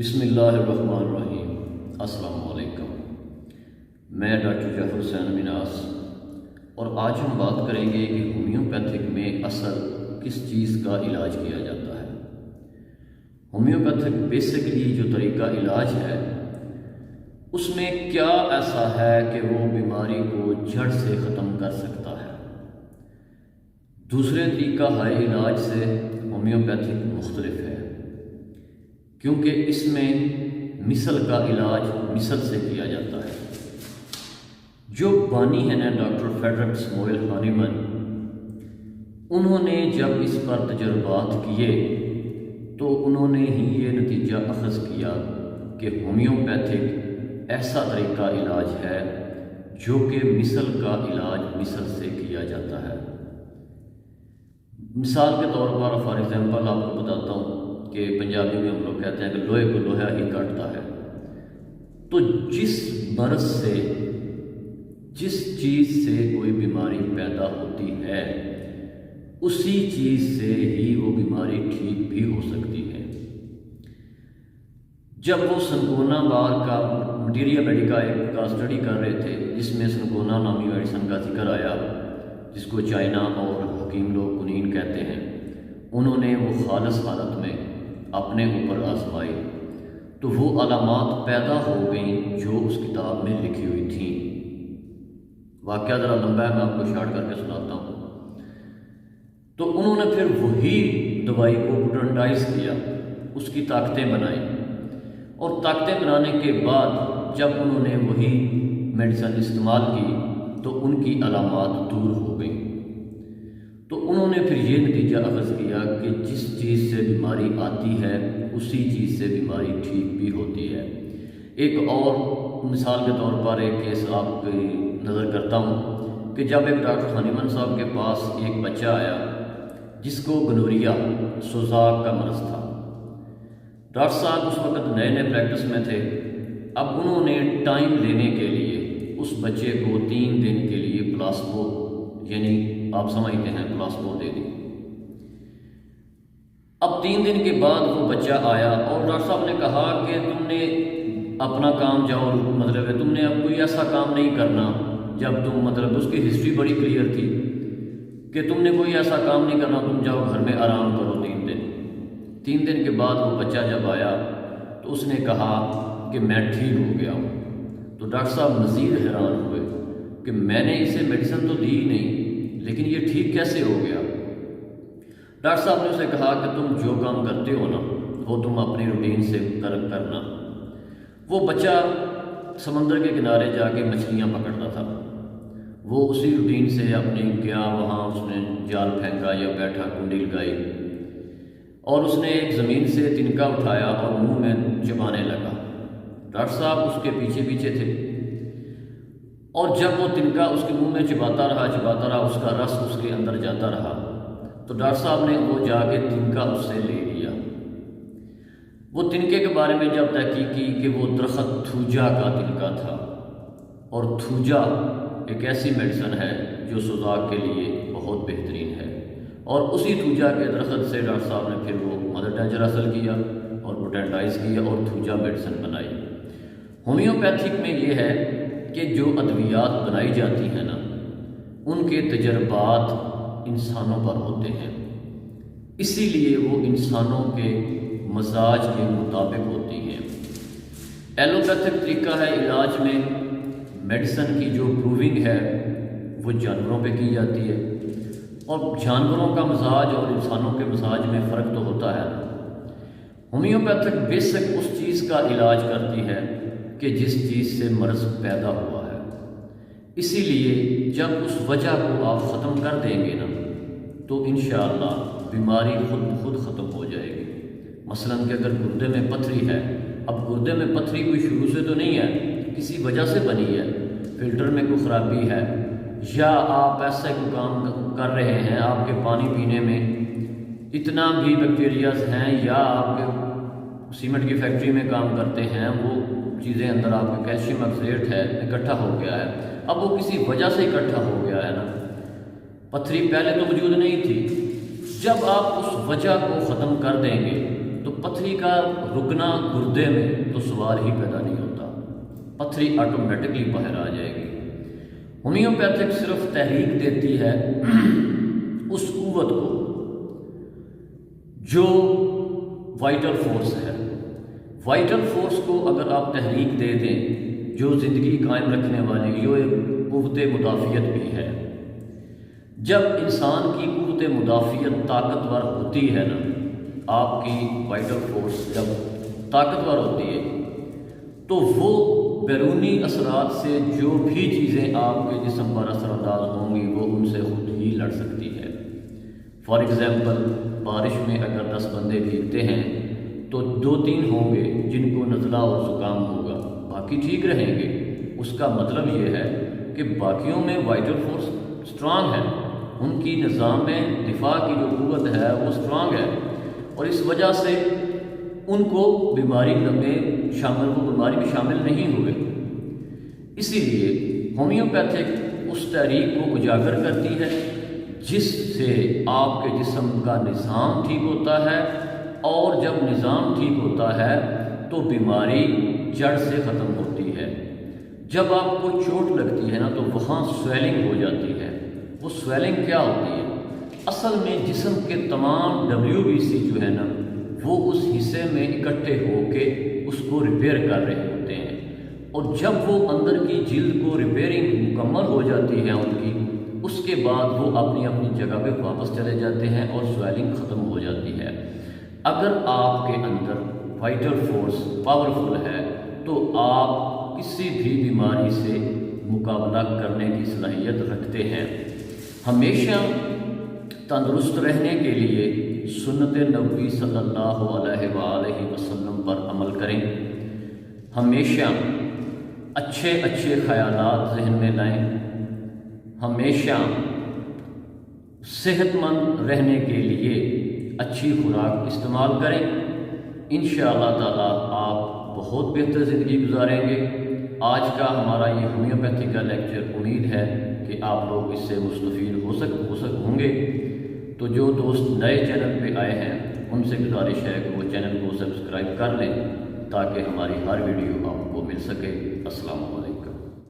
بسم اللہ الرحمن الرحیم۔ السلام علیکم، میں ڈاکٹر جعفر حسین مناس، اور آج ہم بات کریں گے کہ ہومیوپیتھک میں اصل کس چیز کا علاج کیا جاتا ہے۔ ہومیوپیتھک بیسکلی جو طریقہ علاج ہے اس میں کیا ایسا ہے کہ وہ بیماری کو جڑ سے ختم کر سکتا ہے۔ دوسرے طریقہ ہے علاج سے ہومیوپیتھک مختلف ہے، کیونکہ اس میں مثل کا علاج مثل سے کیا جاتا ہے۔ جو بانی ہیں نا ڈاکٹر فریڈرک سموئل ہانیمن، انہوں نے جب اس پر تجربات کیے تو انہوں نے ہی یہ نتیجہ اخذ کیا کہ ہومیوپیتھک ایسا طریقہ علاج ہے جو کہ مثل کا علاج مثل سے کیا جاتا ہے۔ مثال کے طور پر فار ایگزامپل آپ کو بتاتا ہوں کہ پنجابی میں ہم لوگ کہتے ہیں کہ لوہے کو لوہا ہی کاٹتا ہے۔ تو جس مرض سے، جس چیز سے کوئی بیماری پیدا ہوتی ہے اسی چیز سے ہی وہ بیماری ٹھیک بھی ہو سکتی ہے۔ جب وہ سنکونا بار کا مٹیریا میڈیکا ایک کا اسٹڈی کر رہے تھے جس میں سنکونا نامی میڈیسن کا ذکر آیا، جس کو چائنا اور حکیم لوگ کنین کہتے ہیں، انہوں نے وہ خالص حالت میں اپنے اوپر آزمائی تو وہ علامات پیدا ہو گئیں جو اس کتاب میں لکھی ہوئی تھیں۔ واقعہ ذرا لمبا ہے، میں آپ کو شارٹ کر کے سناتا ہوں۔ تو انہوں نے پھر وہی دوائی کو پوٹنٹائز کیا، اس کی طاقتیں بنائیں، اور طاقتیں بنانے کے بعد جب انہوں نے وہی میڈیسن استعمال کی تو ان کی علامات دور ہو گئیں۔ تو انہوں نے پھر یہ نتیجہ اخذ کیا کہ جس چیز سے بیماری آتی ہے اسی چیز سے بیماری ٹھیک بھی ہوتی ہے۔ ایک اور مثال کے طور پر ایک کیس آپ کی نظر کرتا ہوں کہ جب ایک ڈاکٹر ہانیمن صاحب کے پاس ایک بچہ آیا جس کو گنوریا سوزاک کا مرض تھا۔ ڈاکٹر صاحب اس وقت نئے نئے پریکٹس میں تھے۔ اب انہوں نے ٹائم لینے کے لیے اس بچے کو 3 دن کے لیے پلاسبو، یعنی آپ سمجھتے ہیں پلاسبو، دے دی۔ اب 3 دن کے بعد وہ بچہ آیا اور ڈاکٹر صاحب نے کہا کہ تم نے اپنا کام جاؤ، مطلب ہے تم نے اب کوئی ایسا کام نہیں کرنا جب تم، مطلب اس کی ہسٹری بڑی کلیئر تھی کہ تم نے کوئی ایسا کام نہیں کرنا، تم جاؤ گھر میں آرام کرو 3 دن۔ 3 دن کے بعد وہ بچہ جب آیا تو اس نے کہا کہ میں ٹھیک ہو گیا ہوں۔ تو ڈاکٹر صاحب مزید حیران ہوئے کہ میں نے اسے میڈیسن تو دی نہیں، لیکن یہ ٹھیک کیسے ہو گیا۔ ڈاکٹر صاحب نے اسے کہا کہ تم جو کام کرتے ہو نا وہ تم اپنی روٹین سے کرنا۔ وہ بچہ سمندر کے کنارے جا کے مچھلیاں پکڑتا تھا، وہ اسی روٹین سے اپنی گیا، وہاں اس نے جال پھینکا یا بیٹھا، کنڈی لگائی، اور اس نے ایک زمین سے تنکا اٹھایا اور منہ میں چبانے لگا۔ ڈاکٹر صاحب اس کے پیچھے پیچھے تھے، اور جب وہ تنکا اس کے منہ میں چباتا رہا، اس کا رس اس کے اندر جاتا رہا، تو ڈاکٹر صاحب نے وہ جا کے تنکا اس سے لے لیا۔ وہ تنکے کے بارے میں جب تحقیق کی کہ وہ درخت تھوجا کا تنکا تھا، اور تھوجا ایک ایسی میڈیسن ہے جو سوزاک کے لیے بہت بہترین ہے، اور اسی تھوجا کے درخت سے ڈاکٹر صاحب نے پھر وہ مدر ٹنچر حاصل کیا اور پوٹنٹائز کیا اور تھوجا میڈیسن بنائی۔ ہومیوپیتھک میں یہ ہے کہ جو ادویات بنائی جاتی ہیں نا ان کے تجربات انسانوں پر ہوتے ہیں، اسی لیے وہ انسانوں کے مزاج کے مطابق ہوتی ہیں۔ ایلوپیتھک طریقہ ہے علاج میں میڈیسن کی جو پروونگ ہے وہ جانوروں پہ کی جاتی ہے، اور جانوروں کا مزاج اور انسانوں کے مزاج میں فرق تو ہوتا ہے۔ ہومیوپیتھک بیسک اس چیز کا علاج کرتی ہے کہ جس چیز سے مرض پیدا ہوا ہے، اسی لیے جب اس وجہ کو آپ ختم کر دیں گے نا تو انشاءاللہ بیماری خود بخود ختم ہو جائے گی۔ مثلاً کہ اگر گردے میں پتھری ہے، اب گردے میں پتھری کوئی شروع سے تو نہیں ہے، کسی وجہ سے بنی ہے، فلٹر میں کوئی خرابی ہے، یا آپ ایسا کوئی کام کر رہے ہیں، آپ کے پانی پینے میں اتنا بھی بیکٹیریاز ہیں، یا آپ کے سیمنٹ کی فیکٹری میں کام کرتے ہیں، وہ چیزیں اندر آپ کا کیلشیم آکسیٹ ہے اکٹھا ہو گیا ہے، اب وہ کسی وجہ سے اکٹھا ہو گیا ہے نا، پتھری پہلے تو موجود نہیں تھی۔ جب آپ اس وجہ کو ختم کر دیں گے تو پتھری کا رکنا گردے میں تو سوال ہی پیدا نہیں ہوتا، پتھری آٹومیٹکلی باہر آ جائے گی۔ ہومیوپیتھک صرف تحریک دیتی ہے اس قوت کو جو وائٹل فورس ہے۔ وائٹل فورس کو اگر آپ تحریک دے دیں، جو زندگی قائم رکھنے والی جو ایک قوت مدافعت بھی ہے، جب انسان کی قوت مدافعت طاقتور ہوتی ہے نا، آپ کی وائٹل فورس جب طاقتور ہوتی ہے تو وہ بیرونی اثرات سے جو بھی چیزیں آپ کے جسم پر اثر انداز ہوں گی وہ ان سے خود ہی لڑ سکتی ہے۔ فار ایگزامپل، بارش میں اگر 10 بندے بھیگتے ہیں تو 2-3 ہوں گے جن کو نزلہ اور زکام ہوگا، باقی ٹھیک رہیں گے۔ اس کا مطلب یہ ہے کہ باقیوں میں وائٹل فورس سٹرانگ ہے، ان کی نظام میں دفاع کی جو قوت ہے وہ سٹرانگ ہے، اور اس وجہ سے ان کو بیماری میں شامل نہیں ہوئے۔ اسی لیے ہومیوپیتھک اس تحریک کو اجاگر کرتی ہے جس سے آپ کے جسم کا نظام ٹھیک ہوتا ہے، اور جب نظام ٹھیک ہوتا ہے تو بیماری جڑ سے ختم ہوتی ہے۔ جب آپ کو چوٹ لگتی ہے نا تو وہاں سویلنگ ہو جاتی ہے۔ وہ سویلنگ کیا ہوتی ہے؟ اصل میں جسم کے تمام WBC جو ہے نا وہ اس حصے میں اکٹھے ہو کے اس کو ریپیئر کر رہے ہوتے ہیں، اور جب وہ اندر کی جلد کو ریپیئرنگ مکمل ہو جاتی ہے ان کی، اس کے بعد وہ اپنی اپنی جگہ پہ واپس چلے جاتے ہیں اور سویلنگ ختم ہو جاتی ہے۔ اگر آپ کے اندر وائٹل فورس پاورفل ہے تو آپ کسی بھی بیماری سے مقابلہ کرنے کی صلاحیت رکھتے ہیں۔ ہمیشہ تندرست رہنے کے لیے سنت نبوی صلی اللہ علیہ وآلہ وسلم پر عمل کریں، ہمیشہ اچھے خیالات ذہن میں لائیں، ہمیشہ صحت مند رہنے کے لیے اچھی خوراک استعمال کریں۔ انشاءاللہ تعالیٰ آپ بہت بہتر زندگی گزاریں گے۔ آج کا ہمارا یہ ہومیوپیتھی کا لیکچر امید ہے کہ آپ لوگ اس سے مستفید ہوں گے۔ تو جو دوست نئے چینل پہ آئے ہیں ان سے گزارش ہے کہ وہ چینل کو سبسکرائب کر لیں تاکہ ہماری ہر ویڈیو آپ کو مل سکے۔ السلام علیکم۔